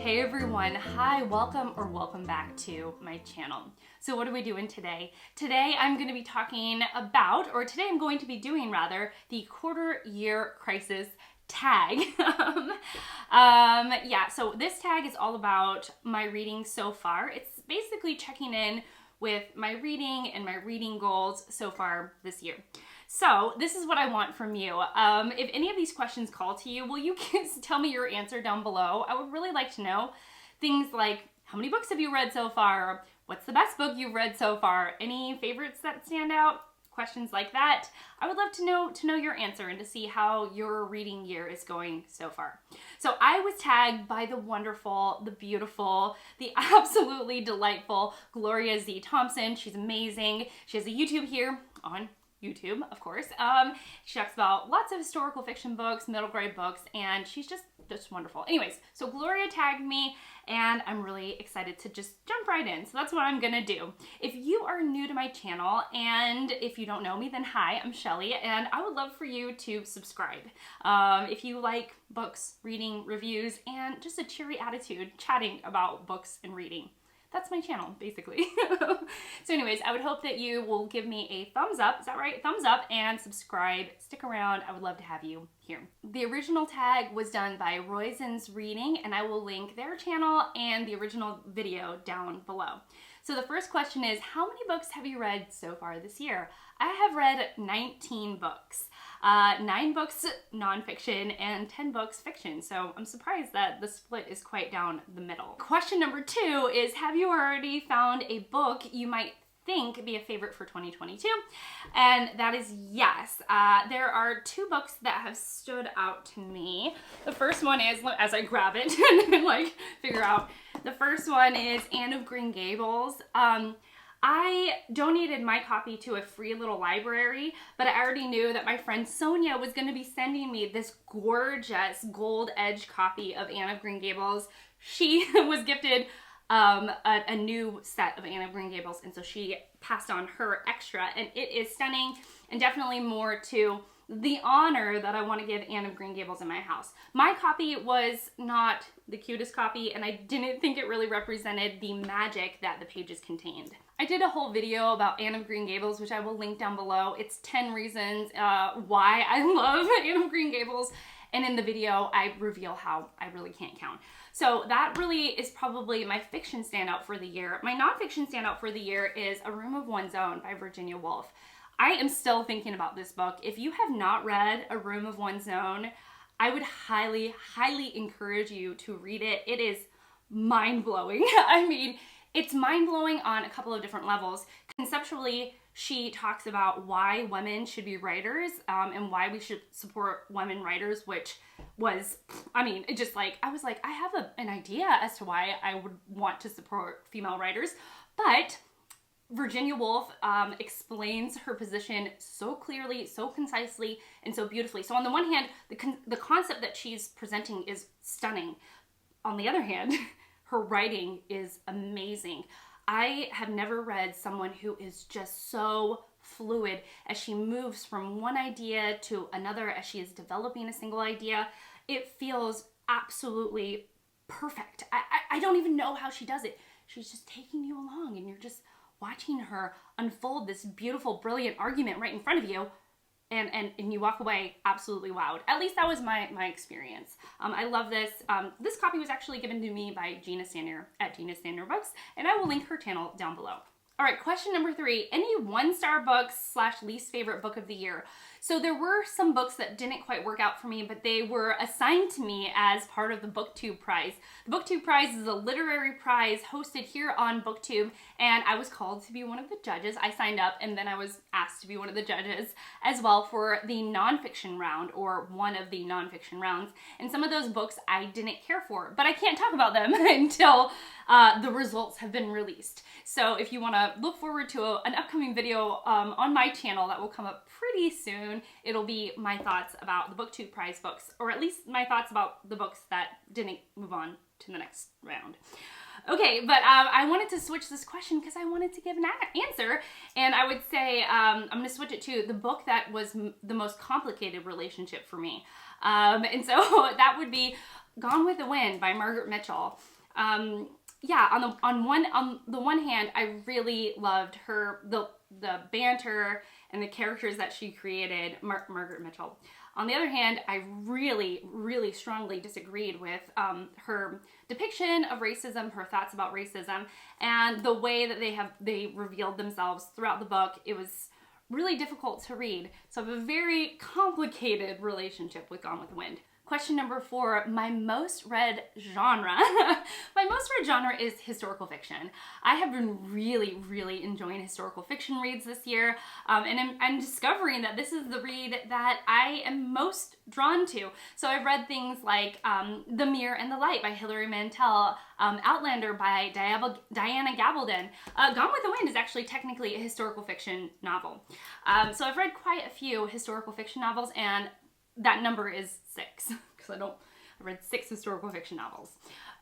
Hey everyone, hi, welcome back to my channel. So what are we doing today? Today I'm going to be talking about, or today I'm going to be doing rather, the quarter year crisis tag. So this tag is all about my reading so far. It's basically checking in with my reading and my reading goals so far this year. So this is what I want from you. If any of these questions call to you, will you tell me your answer down below? I would really like to know things like, how many books have you read so far? What's the best book you've read so far? Any favorites that stand out? Questions like that. I would love to know your answer and to see how your reading year is going so far. So I was tagged by the wonderful, the beautiful, the absolutely delightful Gloria Z. Thompson. She's amazing. She has a YouTube here on YouTube, of course. She talks about lots of historical fiction books, middle grade books, and she's just wonderful. Anyways, so Gloria tagged me, and I'm really excited to just jump right in. So that's what I'm gonna do. If you are new to my channel, and if you don't know me, then hi, I'm Shelly, and I would love for you to subscribe. If you like books, reading, reviews, and just a cheery attitude, chatting about books and reading. That's my channel, basically. So anyways, I would hope that you will give me a thumbs up, is that right? Thumbs up, and subscribe. Stick around, I would love to have you here. The original tag was done by Roisen's Reading, and I will link their channel and the original video down below. So the first question is, how many books have you read so far this year? I have read 19 books. 9 books nonfiction and 10 books fiction. So I'm surprised that the split is quite down the middle. Question number 2 is, have you already found a book you might think be a favorite for 2022? And that is yes. There are 2 books that have stood out to me. The first one is, as I grab it and like figure out, the first one is Anne of Green Gables. I donated my copy to a free little library, but I already knew that my friend Sonja was going to be sending me this gorgeous gold edge copy of Anne of Green Gables. She was gifted a new set of Anne of Green Gables, and so she passed on her extra, and it is stunning and definitely more to the honor that I want to give Anne of Green Gables in my house. My copy was not the cutest copy, and I didn't think it really represented the magic that the pages contained. I did a whole video about Anne of Green Gables, which I will link down below. It's 10 reasons why I love Anne of Green Gables, and in the video I reveal how I really can't count. So that really is probably my fiction standout for the year. My nonfiction standout for the year is A Room of One's Own by Virginia Woolf. I am still thinking about this book. If you have not read A Room of One's Own, I would highly, highly encourage you to read it. It is mind-blowing. I mean, it's mind-blowing on a couple of different levels. Conceptually, she talks about why women should be writers and why we should support women writers, which was, I mean, it just like, I was like, I have an idea as to why I would want to support female writers, but Virginia Woolf explains her position so clearly, so concisely, and so beautifully. So on the one hand, the concept that she's presenting is stunning. On the other hand, her writing is amazing. I have never read someone who is just so fluid as she moves from one idea to another, as she is developing a single idea. It feels absolutely perfect. I don't even know how she does it. She's just taking you along, and you're just watching her unfold this beautiful, brilliant argument right in front of you, and you walk away absolutely wowed. At least that was my experience. I love this. This copy was actually given to me by Gina at Gina Books, and I will link her channel down below. All right, question number 3, any 1-star books / least favorite book of the year? So there were some books that didn't quite work out for me, but they were assigned to me as part of the Booktube Prize. The Booktube Prize is a literary prize hosted here on Booktube, and I was called to be one of the judges. I signed up, and then I was asked to be one of the judges as well for the nonfiction round, or one of the nonfiction rounds. And some of those books I didn't care for, but I can't talk about them until the results have been released. So if you want to look forward to an upcoming video on my channel that will come up pretty soon, it'll be my thoughts about the Booktube Prize books, or at least my thoughts about the books that didn't move on to the next round. Okay, but I wanted to switch this question because I wanted to give an answer, and I would say I'm going to switch it to the book that was the most complicated relationship for me. And so that would be Gone with the Wind by Margaret Mitchell. Yeah, on the one hand, I really loved the banter and the characters that she created, Margaret Mitchell. On the other hand, I really, really strongly disagreed with her depiction of racism, her thoughts about racism, and the way that they revealed themselves throughout the book. It was really difficult to read. So I have a very complicated relationship with Gone with the Wind. Question number 4, my most read genre. My most read genre is historical fiction. I have been really, really enjoying historical fiction reads this year, and I'm discovering that this is the read that I am most drawn to. So I've read things like The Mirror and the Light by Hilary Mantel, Outlander by Diana Gabladon. Gone with the Wind is actually technically a historical fiction novel. So I've read quite a few historical fiction novels, and that number is 6, because I read 6 historical fiction novels.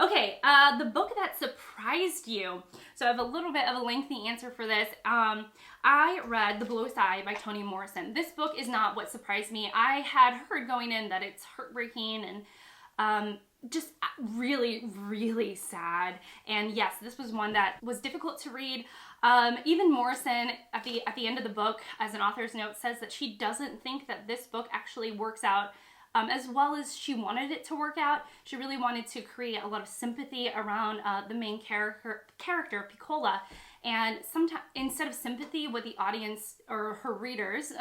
Okay, the book that surprised you. So I have a little bit of a lengthy answer for this. I read The Bluest Eye by Toni Morrison. This book is not what surprised me. I had heard going in that it's heartbreaking and just really, really sad. And yes, this was one that was difficult to read. Even Morrison, at the end of the book, as an author's note, says that she doesn't think that this book actually works out as well as she wanted it to work out. She really wanted to create a lot of sympathy around the main character, Piccola. And sometimes, instead of sympathy, what the audience or her readers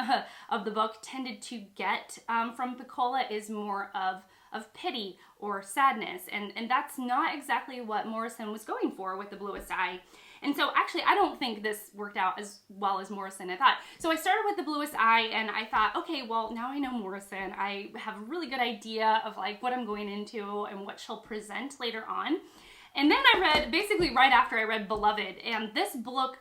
of the book tended to get from Piccola is more of pity or sadness. And that's not exactly what Morrison was going for with The Bluest Eye. And so actually, I don't think this worked out as well as Morrison had thought. So I started with The Bluest Eye, and I thought, okay, well, now I know Morrison. I have a really good idea of like what I'm going into and what she'll present later on. And then I read, basically right after I read Beloved, and this book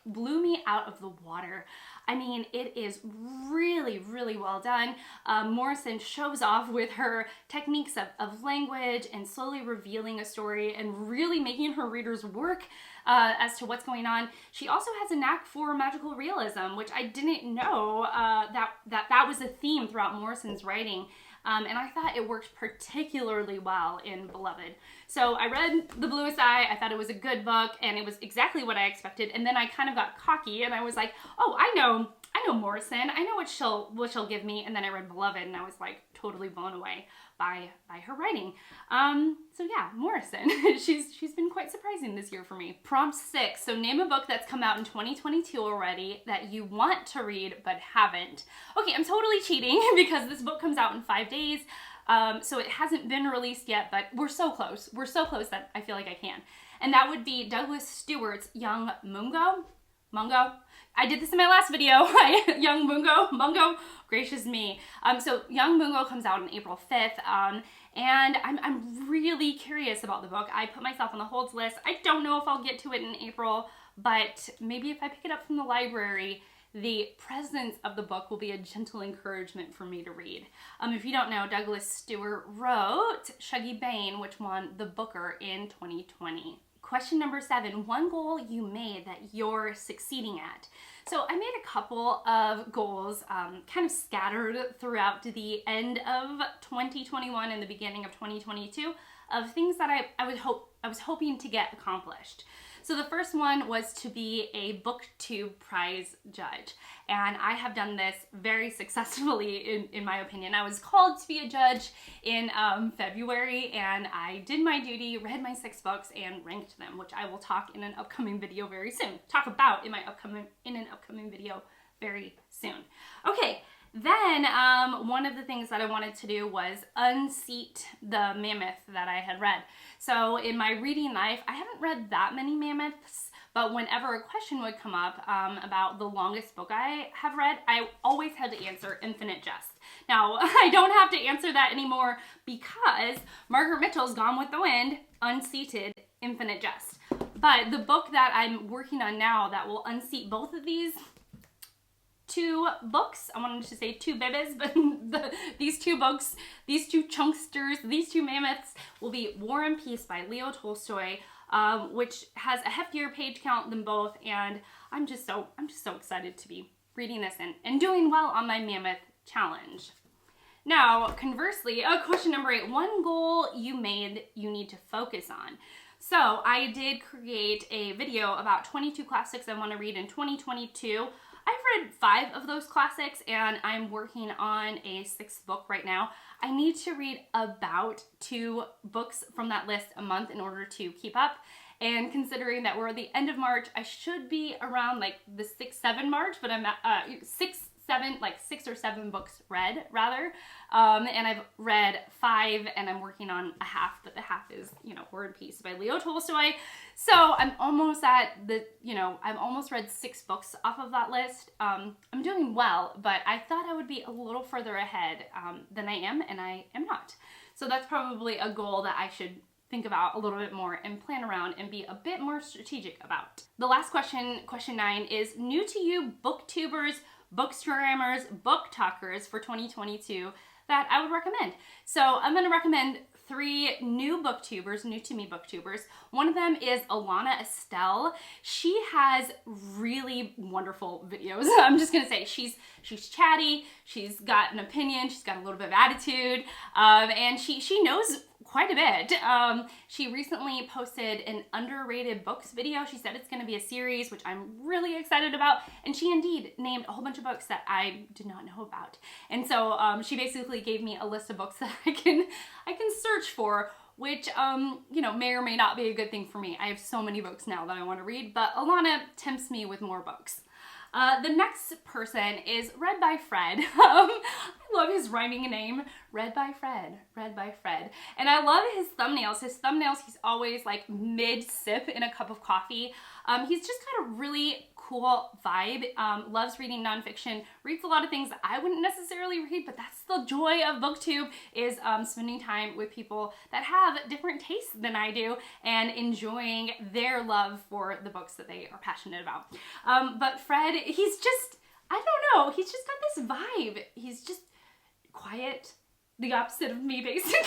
blew me out of the water. I mean, it is really, really well done. Morrison shows off with her techniques of language and slowly revealing a story and really making her readers work as to what's going on. She also has a knack for magical realism, which I didn't know that was a theme throughout Morrison's writing. And I thought it worked particularly well in Beloved. So I read The Bluest Eye, I thought it was a good book, and it was exactly what I expected. And then I kind of got cocky, and I was like, oh, I know Morrison, I know what she'll give me. And then I read Beloved, and I was like totally blown away by her writing. So yeah, Morrison, she's been quite surprising this year for me. Prompt 6, so name a book that's come out in 2022 already that you want to read but haven't. Okay, I'm totally cheating because this book comes out in 5 days. So it hasn't been released yet, but we're so close. We're so close that I feel like I can. And that would be Douglas Stewart's Young Mungo. I did this in my last video. Young Mungo, gracious me. So Young Mungo comes out on April 5th, and I'm really curious about the book. I put myself on the holds list. I don't know if I'll get to it in April, but maybe if I pick it up from the library, the presence of the book will be a gentle encouragement for me to read. If you don't know, Douglas Stewart wrote Shuggie Bain, which won the Booker in 2020. Question number 7, one goal you made that you're succeeding at. So I made a couple of goals kind of scattered throughout the end of 2021 and the beginning of 2022 of things that I was hoping to get accomplished. So the first one was to be a BookTube prize judge. And I have done this very successfully, in my opinion. I was called to be a judge in February, and I did my duty, read my 6 books, and ranked them, which I will talk in an upcoming video very soon. Talk about in an upcoming video very soon. Okay. Then one of the things that I wanted to do was unseat the mammoth that I had read. So in my reading life, I haven't read that many mammoths, but whenever a question would come up about the longest book I have read, I always had to answer Infinite Jest. Now, I don't have to answer that anymore because Margaret Mitchell's Gone with the Wind unseated Infinite Jest. But the book that I'm working on now that will unseat both of these 2 books, I wanted to say 2 bebes, but these 2 books, these 2 chunksters, these 2 mammoths will be War and Peace by Leo Tolstoy, which has a heftier page count than both, and I'm just so excited to be reading this and doing well on my mammoth challenge. Now, conversely, question number 8, one goal you made you need to focus on. So I did create a video about 22 classics I want to read in 2022. I've read 5 of those classics and I'm working on a 6th book right now. I need to read about 2 books from that list a month in order to keep up. And considering that we're at the end of March, I should be around like the 6-7 March, but I'm at 6 or 7 books read rather. And I've read 5 and I'm working on a half, but the half is, War and Peace by Leo Tolstoy. So I'm almost at I've almost read 6 books off of that list. I'm doing well, but I thought I would be a little further ahead than I am, and I am not. So that's probably a goal that I should think about a little bit more and plan around and be a bit more strategic about. The last question, question 9, is new to you booktubers, bookstagrammers, booktokers for 2022 that I would recommend. So I'm going to recommend 3 new booktubers, new to me booktubers. One of them is Alana Estelle. She has really wonderful videos. I'm just gonna say she's chatty, she's got an opinion, she's got a little bit of attitude, and she knows quite a bit. She recently posted an underrated books video. She said it's going to be a series, which I'm really excited about, and she indeed named a whole bunch of books that I did not know about. And so she basically gave me a list of books that I can search for, which may or may not be a good thing for me. I have so many books now that I want to read, but Alana tempts me with more books. The next person is Read by Fred. I love his rhyming name, Read by Fred, Read by Fred. And I love his thumbnails. He's always like mid-sip in a cup of coffee. He's just got a really cool vibe, loves reading nonfiction, reads a lot of things I wouldn't necessarily read, but that's the joy of BookTube, is spending time with people that have different tastes than I do and enjoying their love for the books that they are passionate about. But Fred, he's just, I don't know, he's just got this vibe. He's just quiet, the opposite of me basically.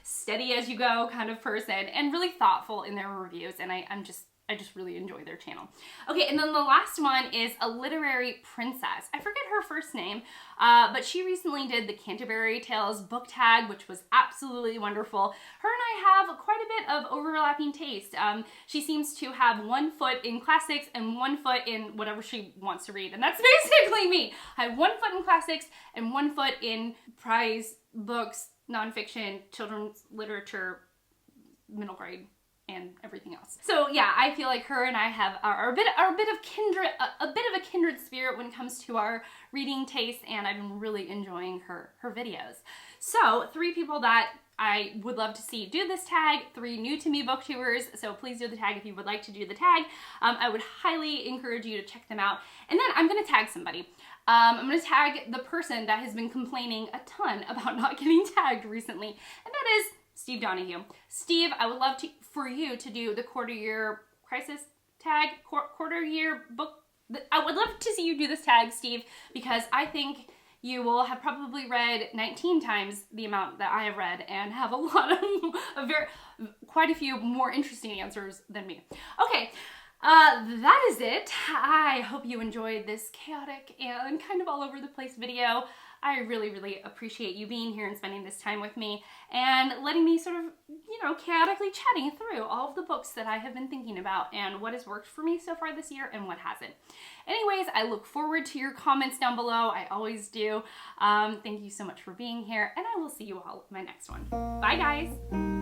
Steady as you go kind of person, and really thoughtful in their reviews, and I just really enjoy their channel. Okay, and then the last one is A Literary Princess. I forget her first name, but she recently did the Canterbury Tales book tag, which was absolutely wonderful. Her and I have quite a bit of overlapping taste. She seems to have one foot in classics and one foot in whatever she wants to read, and that's basically me. I have one foot in classics and one foot in prize books, nonfiction, children's literature, middle grade, and everything else. So yeah, I feel like her and I are a bit of a kindred spirit when it comes to our reading tastes, and I've been really enjoying her videos. So 3 people that I would love to see do this tag, 3 new to me booktubers, so please do the tag if you would like to do the tag. I would highly encourage you to check them out. And then I'm gonna tag somebody. I'm gonna tag the person that has been complaining a ton about not getting tagged recently, and that is Steve Donahue. Steve, I would love for you to do the quarter-year crisis tag, quarter-year book. I would love to see you do this tag, Steve, because I think you will have probably read 19 times the amount that I have read and have a lot of, quite a few more interesting answers than me. Okay, that is it. I hope you enjoyed this chaotic and kind of all over the place video. I really, really appreciate you being here and spending this time with me and letting me sort of, chaotically chatting through all of the books that I have been thinking about and what has worked for me so far this year and what hasn't. Anyways, I look forward to your comments down below. I always do. Thank you so much for being here, and I will see you all in my next one. Bye, guys.